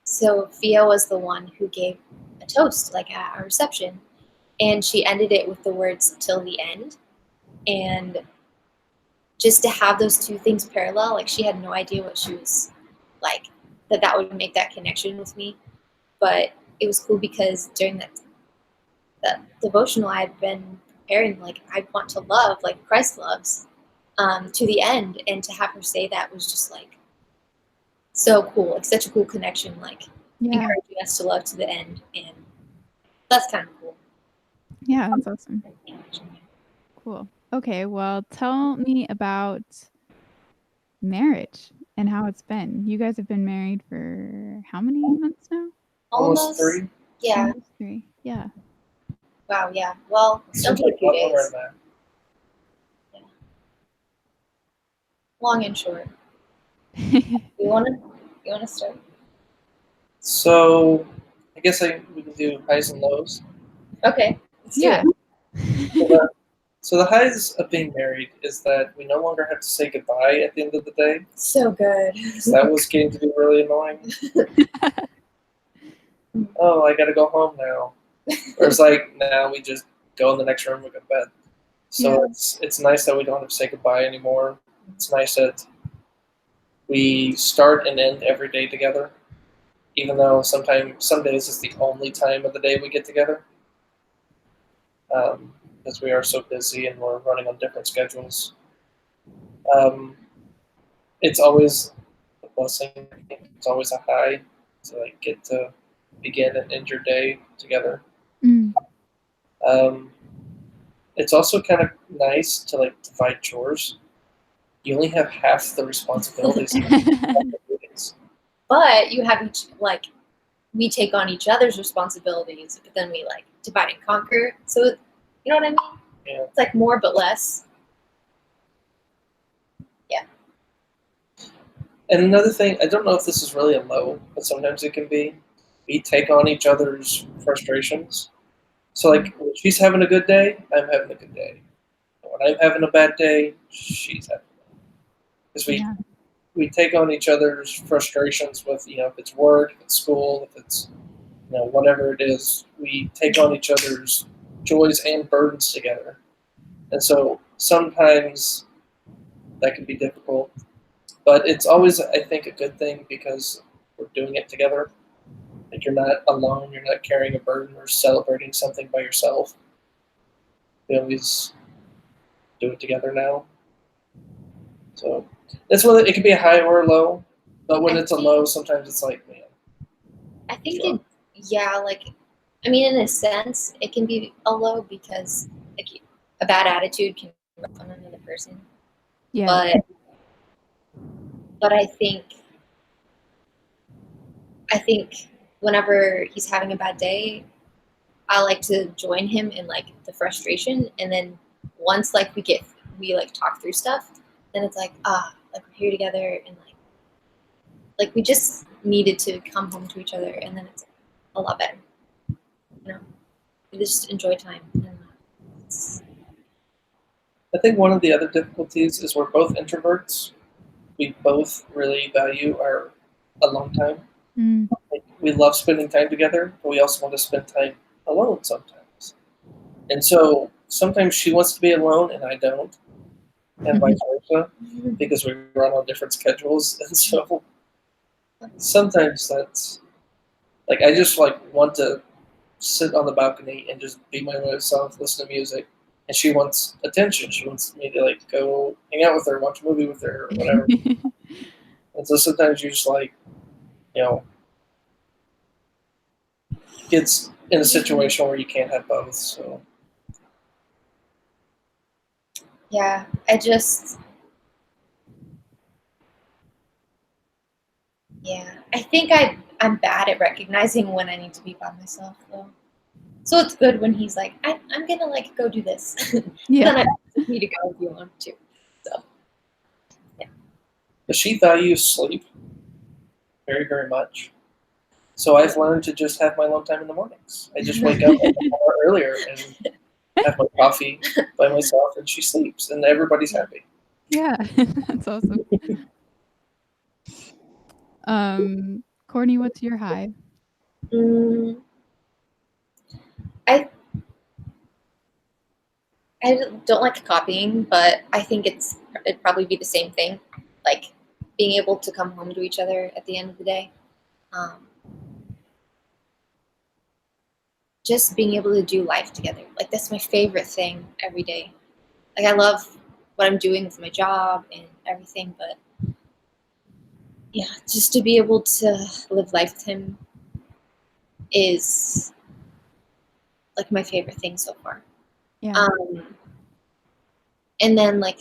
so Fia was the one who gave a toast, like at our reception, and she ended it with the words "till the end." And just to have those two things parallel, like, she had no idea what she was like, that would make that connection with me. But it was cool because during that devotional, I had been preparing, like, I want to love like Christ loves, to the end, and to have her say that was just like so cool, like such a cool connection, like encouraging us to love to the end, and that's kind of cool. Yeah, that's awesome. Cool. Okay, well, tell me about marriage and how it's been. You guys have been married for how many months now? Almost 3. Yeah. Almost 3. Yeah. Wow. Yeah. Well, still Seems like a few one more days. in there. Yeah. Long and short. You wanna start? So, I guess we can do highs and lows. Okay. Let's do it. So the highs of being married is that we no longer have to say goodbye at the end of the day. So good. So that was getting to be really annoying. Oh, I gotta go home now. Or it's like, now we just go in the next room and go to bed. So it's nice that we don't have to say goodbye anymore. It's nice that we start and end every day together, even though some days it's the only time of the day we get together. Because we are so busy and we're running on different schedules. It's always a blessing. It's always a high to like get to begin and end your day together. It's also kind of nice to like divide chores. you only have half the responsibilities. But you have we take on each other's responsibilities, but then we like divide and conquer. So you know what I mean? Yeah. It's like more but less. Yeah. And another thing, I don't know if this is really a low, but sometimes it can be. We take on each other's frustrations. So, like, when she's having a good day, I'm having a good day. And when I'm having a bad day, she's having a bad day. Because we take on each other's frustrations with, if it's work, if it's school, if it's, whatever it is. We take on each other's joys and burdens together. And so sometimes that can be difficult. But it's always, I think, a good thing because we're doing it together. Like you're not alone, you're not carrying a burden or celebrating something by yourself. We always do it together now. So that's whether it can be a high or a low. But when it's a low, sometimes it's like, man. I think I mean, in a sense, it can be a low because like a bad attitude can rub on another person. Yeah. But I think whenever he's having a bad day, I like to join him in like the frustration, and then once like we like talk through stuff, then it's like like we're here together, and like we just needed to come home to each other, and then it's a lot better. We just enjoy time. I think one of the other difficulties is we're both introverts. We both really value our alone time. Mm. Like, we love spending time together, but we also want to spend time alone sometimes. And so sometimes she wants to be alone and I don't, and vice versa, because we run on different schedules. And so sometimes that's like I just like want to sit on the balcony and just be my myself, listen to music. And she wants attention. She wants me to like go hang out with her, watch a movie with her, or whatever. And so sometimes you just like, gets in a situation where you can't have both. So yeah, I think I'm bad at recognizing when I need to be by myself though. So it's good when he's like, I'm gonna like go do this. Yeah. Then I need to go if you want to. So yeah. but she values sleep very, very much. So I've learned to just have my alone time in the mornings. I just wake up an hour earlier and have my coffee by myself, and she sleeps, and everybody's happy. Yeah, that's awesome. Courtney, what's your high? I don't like copying, but I think it'd probably be the same thing, like being able to come home to each other at the end of the day. Just being able to do life together. Like that's my favorite thing every day. Like I love what I'm doing with my job and everything, but yeah, just to be able to live life with him is like my favorite thing so far. Yeah. And then like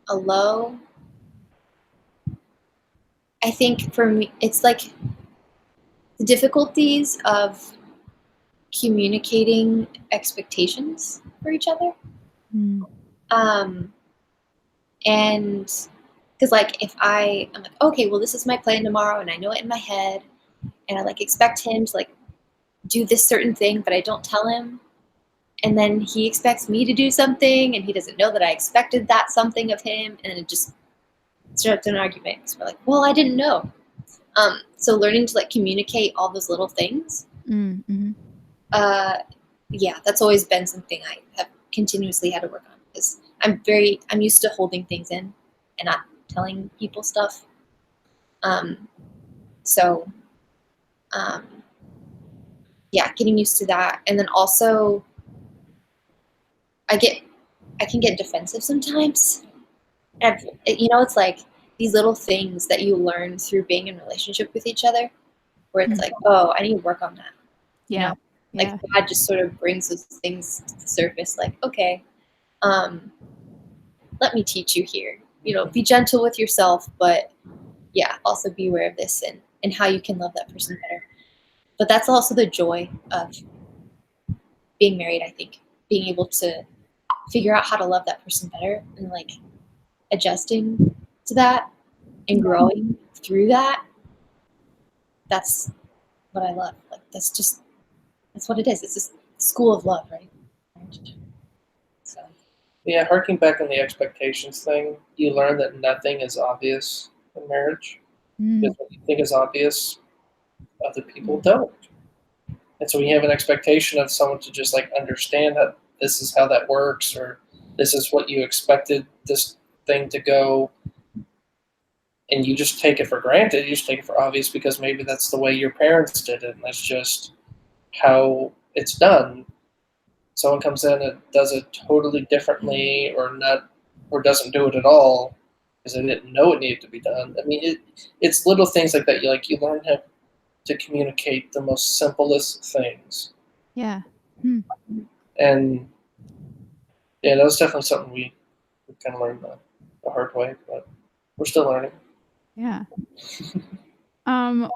a low, I think for me, it's like the difficulties of communicating expectations for each other. Mm. And because like if I'm like, okay, well this is my plan tomorrow and I know it in my head and I like expect him to like do this certain thing, but I don't tell him. And then he expects me to do something and he doesn't know that I expected that something of him, and it just starts an argument because we're like, well, I didn't know. So learning to like communicate all those little things, Mm-hmm. yeah, that's always been something I have continuously had to work on because I'm used to holding things in and not telling people stuff. So yeah, getting used to that, and then also I can get defensive sometimes. And it's like these little things that you learn through being in a relationship with each other, where it's like, oh, I need to work on that. Yeah. Like God just sort of brings those things to the surface. Like, okay, like let me teach you here. Be gentle with yourself, but yeah, also be aware of this and how you can love that person better. But that's also the joy of being married, I think. Being able to figure out how to love that person better and like adjusting to that and growing through that. That's what I love. Like that's what it is. It's this school of love, right? So Yeah, harking back on the expectations thing, you learn that nothing is obvious in marriage. Because what you think is obvious, other people don't. And so when you have an expectation of someone to just like understand that this is how that works, or this is what you expected this thing to go, and you just take it for granted, you just take it for obvious because maybe that's the way your parents did it, and that's just how it's done. Someone comes in and does it totally differently, or not, or doesn't do it at all because they didn't know it needed to be done. I mean, it's little things like that. You learn how to communicate the most simplest things. Yeah. And yeah, that was definitely something we kind of learned the hard way, but we're still learning. Yeah.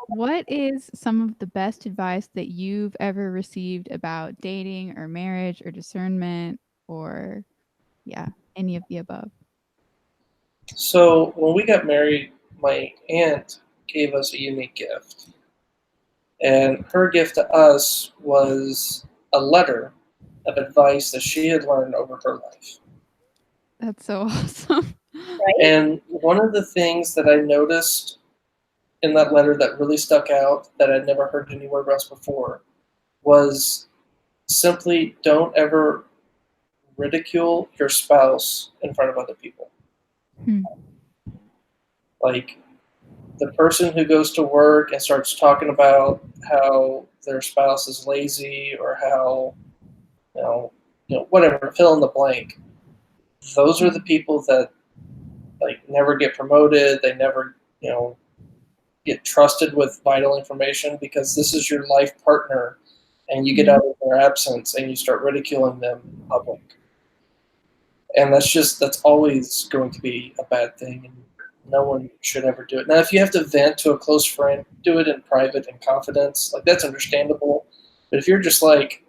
What is some of the best advice that you've ever received about dating or marriage or discernment or any of the above? So when we got married, my aunt gave us a unique gift. And her gift to us was a letter of advice that she had learned over her life. That's so awesome. right? And one of the things that I noticed in that letter that really stuck out that I'd never heard anywhere else before was simply don't ever ridicule your spouse in front of other people. Like the person who goes to work and starts talking about how their spouse is lazy or how, whatever, fill in the blank. Those are the people that like never get promoted. They never, get trusted with vital information because this is your life partner, and you get out of their absence and you start ridiculing them in public. And that's always going to be a bad thing, and no one should ever do it. Now, if you have to vent to a close friend, do it in private and confidence. Like that's understandable. But if you're just like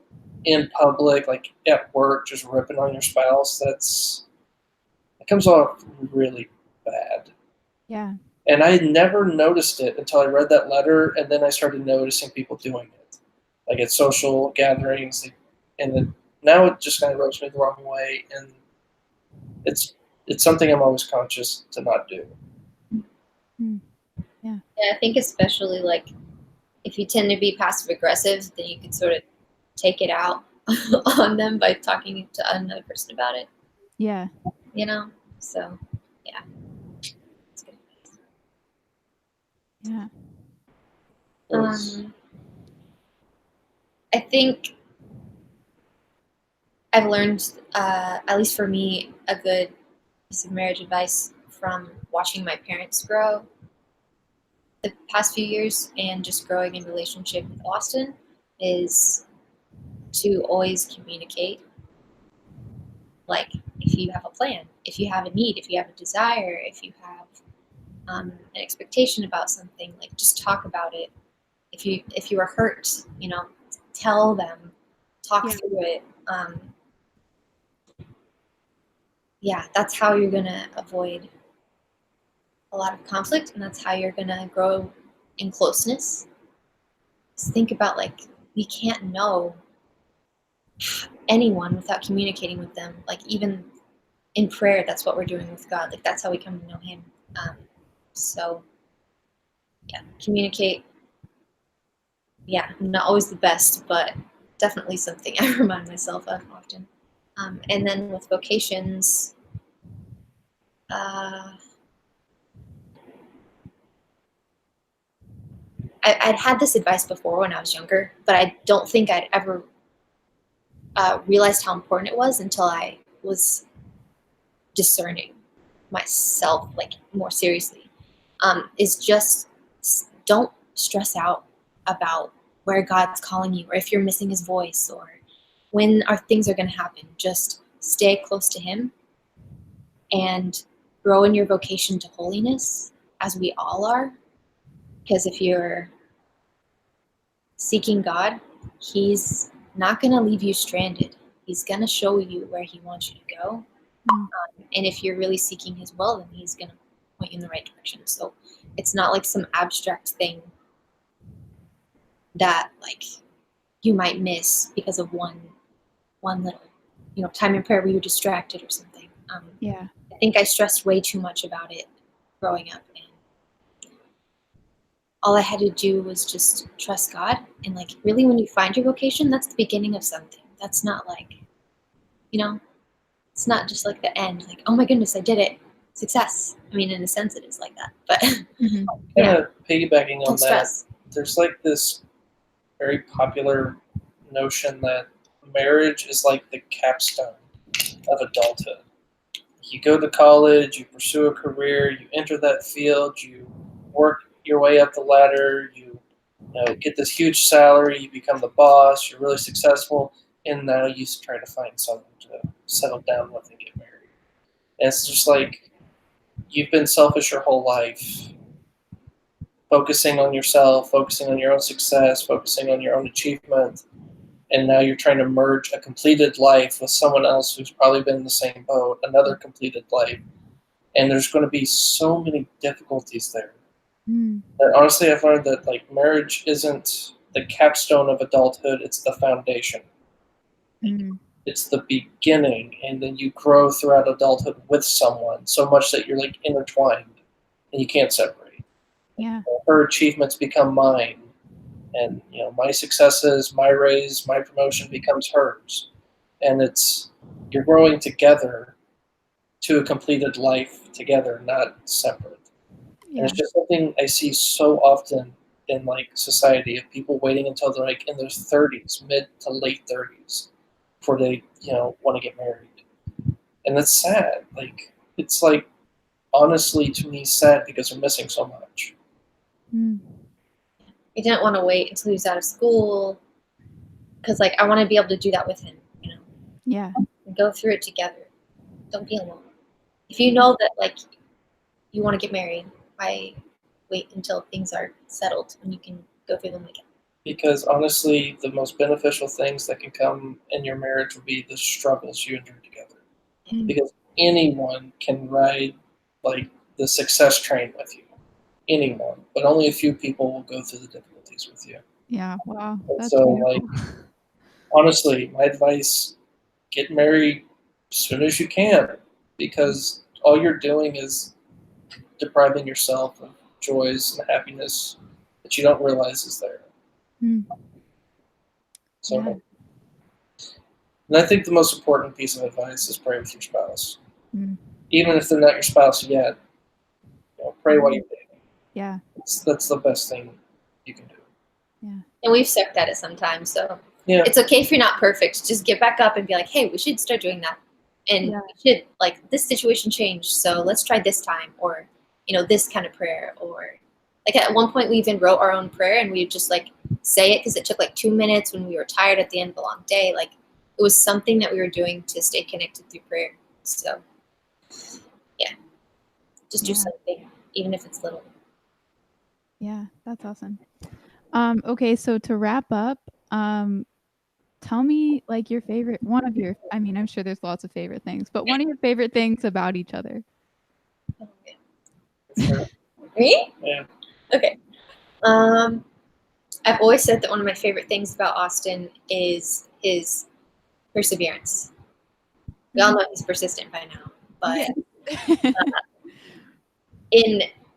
in public, like at work, just ripping on your spouse, it comes off really bad. Yeah. And I had never noticed it until I read that letter, and then I started noticing people doing it, like at social gatherings, and then now it just kind of rubs me the wrong way, and it's something I'm always conscious to not do. Yeah, I think especially like if you tend to be passive aggressive, then you can sort of take it out on them by talking to another person about it. Yeah. So yeah. That's good. Yeah. I think I've learned, at least for me, a good piece of marriage advice from watching my parents grow the past few years and just growing in relationship with Austin is to always communicate. Like if you have a plan, if you have a need, if you have a desire, if you have an expectation about something, like just talk about it. If you are hurt, tell them, talk through it. That's how you're gonna avoid a lot of conflict, and that's how you're gonna grow in closeness. Just think about like we can't know anyone without communicating with them. Like even in prayer, that's what we're doing with God. Like that's how we come to know Him. So communicate. Yeah, not always the best, but definitely something I remind myself of often. And then with vocations, I'd had this advice before when I was younger, but I don't think I'd ever realized how important it was until I was discerning myself like more seriously. Is just don't stress out about where God's calling you, or if you're missing His voice, or when things are going to happen. Just stay close to Him and grow in your vocation to holiness, as we all are. Because if you're seeking God, He's not going to leave you stranded. He's going to show you where He wants you to go. And if you're really seeking His will, then He's going to point you in the right direction. So it's not like some abstract thing that like you might miss because of one little, time in prayer where you're distracted or something. I think I stressed way too much about it growing up, and all I had to do was just trust God. And like, really, when you find your vocation, that's the beginning of something. That's not like, it's not just like the end. Like, oh my goodness, I did it, success. I mean, in a sense, it is like that. But kind of piggybacking on don't that, stress. there's like this very popular notion that marriage is like the capstone of adulthood. You go to college, you pursue a career, you enter that field, you work your way up the ladder, you get this huge salary, you become the boss, you're really successful, and now you try to find someone to settle down with and get married. And it's just like you've been selfish your whole life, focusing on yourself, focusing on your own success, focusing on your own achievement, and now you're trying to merge a completed life with someone else who's probably been in the same boat, another completed life. And there's going to be so many difficulties there. And honestly, I've learned that like marriage isn't the capstone of adulthood, it's the foundation. It's the beginning, and then you grow throughout adulthood with someone so much that you're like intertwined and you can't separate. Her achievements become mine, and my successes, my raise, my promotion becomes hers, and you're growing together to a completed life together, not separate. And it's just something I see so often in like society of people waiting until they're like in their 30s, mid to late 30s, before they want to get married, and that's sad. Like it's like honestly to me sad because they're missing so much. I didn't want to wait until he was out of school because, like, I want to be able to do that with him, and go through it together. Don't be alone. If you know that, like, you want to get married, why wait until things are settled when you can go through them again? Because honestly, the most beneficial things that can come in your marriage will be the struggles you endure together. Because anyone can ride like the success train with you. Anyone, but only a few people will go through the difficulties with you. Wow. And That's so, beautiful. like, honestly, my advice: get married as soon as you can, because all you're doing is depriving yourself of joys and happiness that you don't realize is there. So, and I think the most important piece of advice is pray with your spouse, even if they're not your spouse yet. Pray while you're dating. That's the best thing you can do. And we've sucked at it sometimes, so Yeah. it's okay if you're not perfect. Just get back up and be like, hey, we should start doing that. And we should, like, this situation changed, so let's try this time, or, this kind of prayer. Or, like, at one point we even wrote our own prayer, and we would just, like, say it because it took, like, 2 minutes when we were tired at the end of a long day. Like, it was something that we were doing to stay connected through prayer. So, yeah. Just do something, even if it's little. Yeah, that's awesome. Okay, so to wrap up, tell me like your favorite I'm sure there's lots of favorite things, but one of your favorite things about each other. Me? Yeah. Okay. I've always said that one of my favorite things about Austin is his perseverance. We all know he's persistent by now, but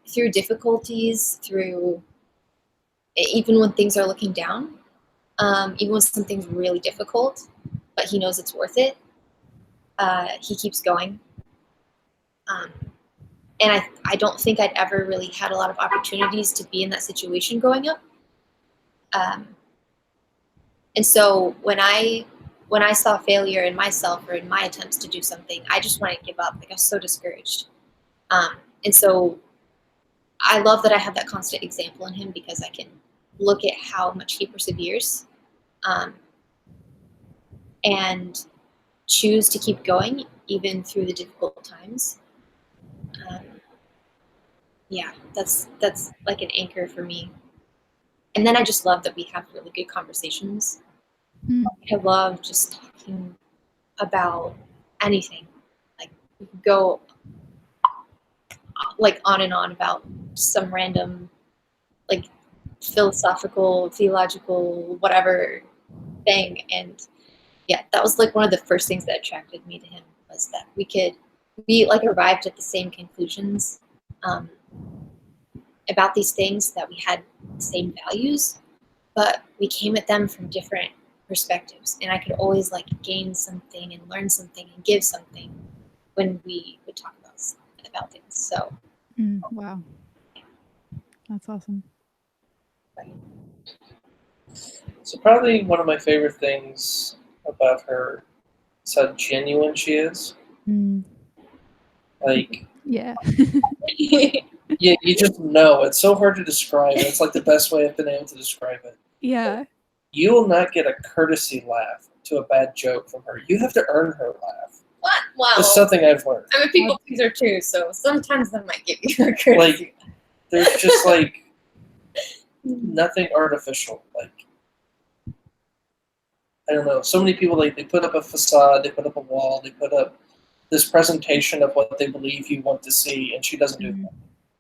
through difficulties, through even when things are looking down, even when something's really difficult, but he knows it's worth it, he keeps going. And I don't think I'd ever really had a lot of opportunities to be in that situation growing up. And so when I saw failure in myself or in my attempts to do something, I just wanted to give up. Like, I was so discouraged. And so I love that I have that constant example in him, because I can look at how much he perseveres, and choose to keep going even through the difficult times. yeah, that's like an anchor for me. And then I just love that we have really good conversations. Mm. I love just talking about anything. Like we could go like on and on about some random like philosophical, theological, whatever thing. And yeah, that was like one of the first things that attracted me to him, was that we like arrived at the same conclusions um, about these things, that we had the same values, but we came at them from different perspectives. And I could always like gain something and learn something and give something when we would talk about things. So Wow. That's awesome. So probably one of my favorite things about her is how genuine she is. Mm. Like, Yeah. yeah, you just know. It's so hard to describe. It's like the best way I've been able to describe it. Yeah. You will not get a courtesy laugh to a bad joke from her. You have to earn her laugh. What? Wow. It's something I've learned. I'm a people pleaser too, so sometimes I might give you a courtesy. Like, there's just like nothing artificial. Like, I don't know. So many people, like, they put up a facade, they put up a wall, they put up this presentation of what they believe you want to see, and she doesn't do that.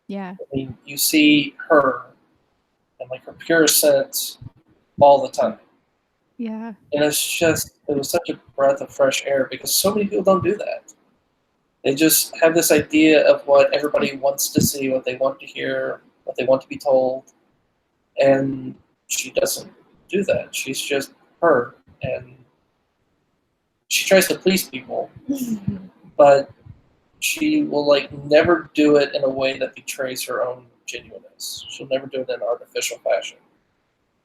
Yeah. I mean, you see her and like her pure sense all the time. Yeah. And it was such a breath of fresh air, because so many people don't do that. They just have this idea of what everybody wants to see, what they want to hear, what they want to be told. And she doesn't do that. She's just her. And she tries to please people, but she will like never do it in a way that betrays her own genuineness. She'll never do it in an artificial fashion.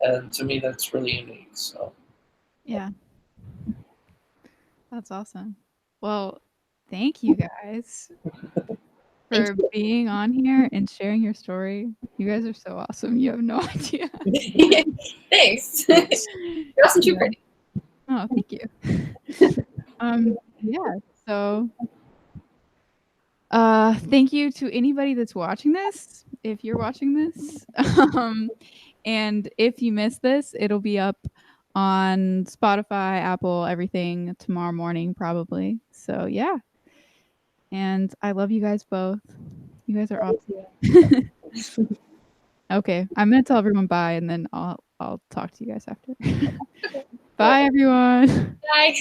And to me, that's really unique. So Yeah. That's awesome. Well, thank you guys for being on here and sharing your story. You guys are so awesome. You have no idea. Thanks. You're awesome too, Brittany. Oh, thank you. Yeah, so thank you to anybody that's watching this, if you're watching this. And if you missed this, it'll be up on Spotify, Apple, everything tomorrow morning probably. So yeah. And I love you guys both. You guys are awesome. Okay, I'm gonna tell everyone bye, and then I'll talk to you guys after. Bye, everyone. Bye.